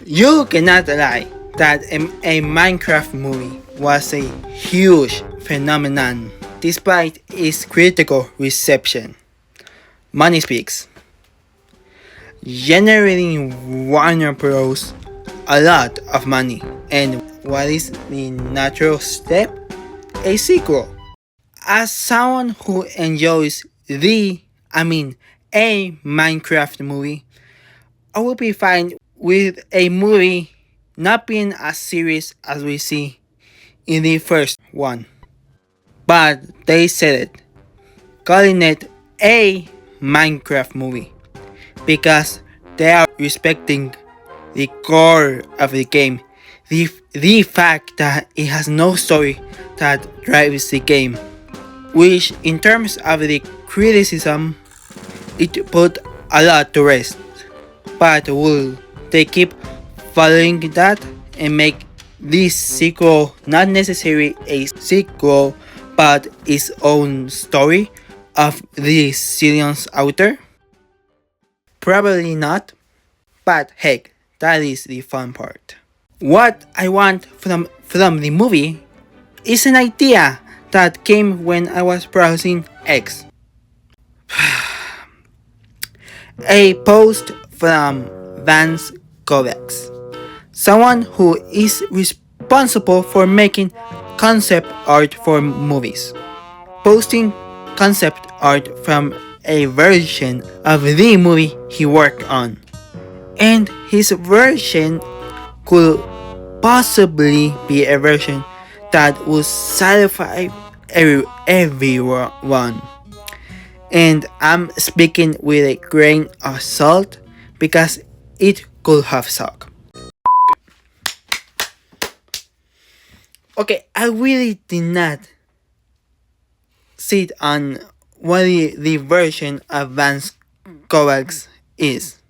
You cannot lie that a Minecraft movie was a huge phenomenon despite its critical reception. Money speaks, generating Warner Bros. A lot of money. And what is the natural step? A sequel. As someone who enjoys a Minecraft movie, I will be fine with a movie not being as serious as we see in the first one. But they said it, calling it a Minecraft movie, because they are respecting the core of the game, the fact that it has no story that drives the game, which in terms of the criticism, it put a lot to rest. But will they keep following that and make this sequel not necessarily a sequel but its own story of the Zillion's author? Probably not, but heck, that is the fun part. What I want from the movie is an idea that came when I was browsing X. A post from Vance Kovacs, someone who is responsible for making concept art for movies, posting concept art from a version of the movie he worked on. And his version could possibly be a version that would satisfy everyone. And I'm speaking with a grain of salt because it could have sucked. Okay, I really did not sit on what the version of Vance Kovacs is,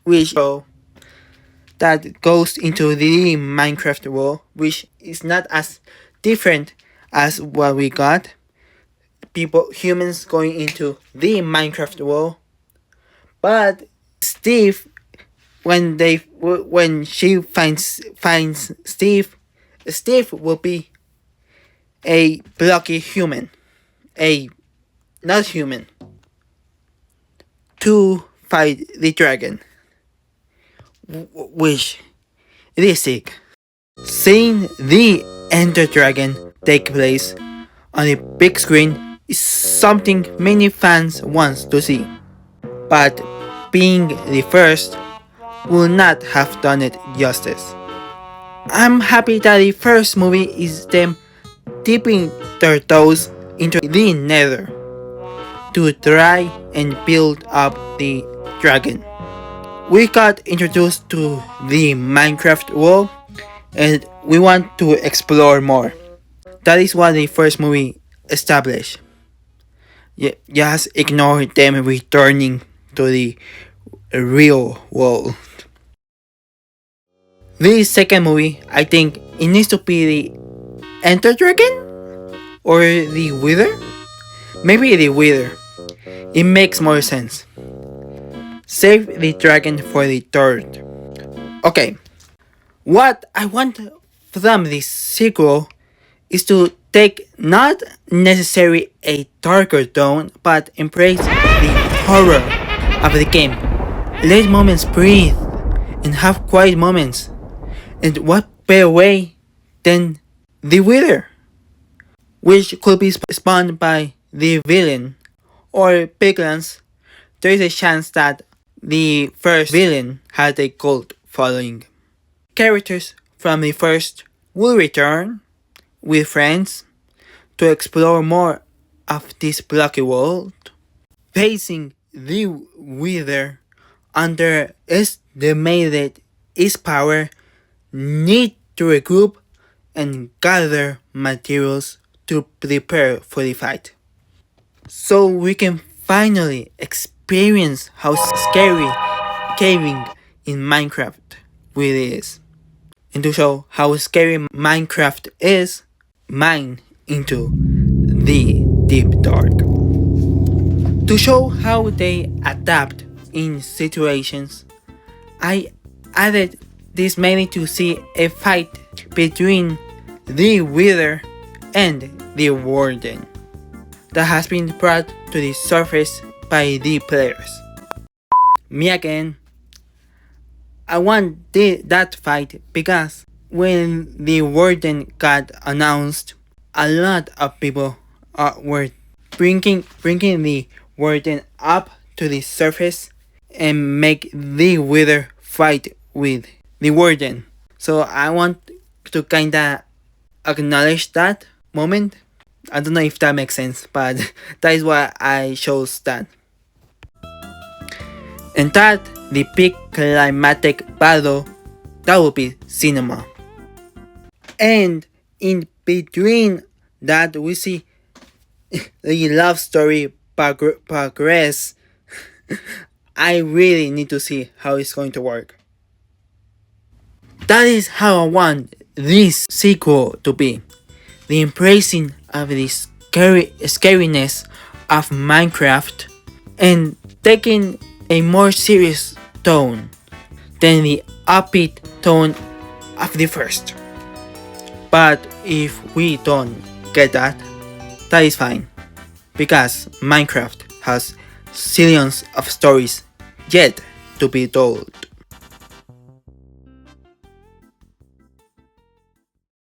which that goes into the Minecraft world, which is not as different as what we got. Humans going into the Minecraft world, but Steve, when she finds Steve will be a blocky human, not human, to fight the dragon, which it is sick. Seeing the Ender Dragon take place on a big screen is something many fans want to see, but being the first will not have done it justice. I'm happy that the first movie is them dipping their toes into the nether to try and build up the dragon. We got introduced to the Minecraft world and we want to explore more. That is what the first movie established. Just ignore them returning to the real world. The second movie, I think it needs to be the Enter Dragon? Or the Wither? Maybe the Wither. It makes more sense. Save the dragon for the third. Okay, what I want from this sequel is to take not necessarily a darker tone, but embrace the horror of the game. Let moments breathe and have quiet moments. And what better way than the Wither, which could be spawned by the villain, or Piglins. There is a chance that the first villain had a cult following. Characters from the first will return with friends to explore more of this blocky world, facing the Wither underestimated its power, need to regroup and gather materials to prepare for the fight. So we can finally experience how scary caving in Minecraft really is. And to show how scary Minecraft is, mine into the deep dark. To show how they adapt in situations, I added this mainly to see a fight between the Wither and the Warden that has been brought to the surface by the players. Me again, I want that fight because when the Warden got announced, a lot of people were bringing the Warden up to the surface and make the Wither fight with the Warden. So I want to kinda acknowledge that moment. I don't know if that makes sense, but that is why I chose that. And that, the big climatic battle, that will be cinema. And in between that, we see the love story progress. I really need to see how it's going to work. That is how I want this sequel to be. The embracing of the scariness of Minecraft and taking a more serious tone than the upbeat tone of the first. But if we don't get that, that is fine, because Minecraft has zillions of stories yet to be told.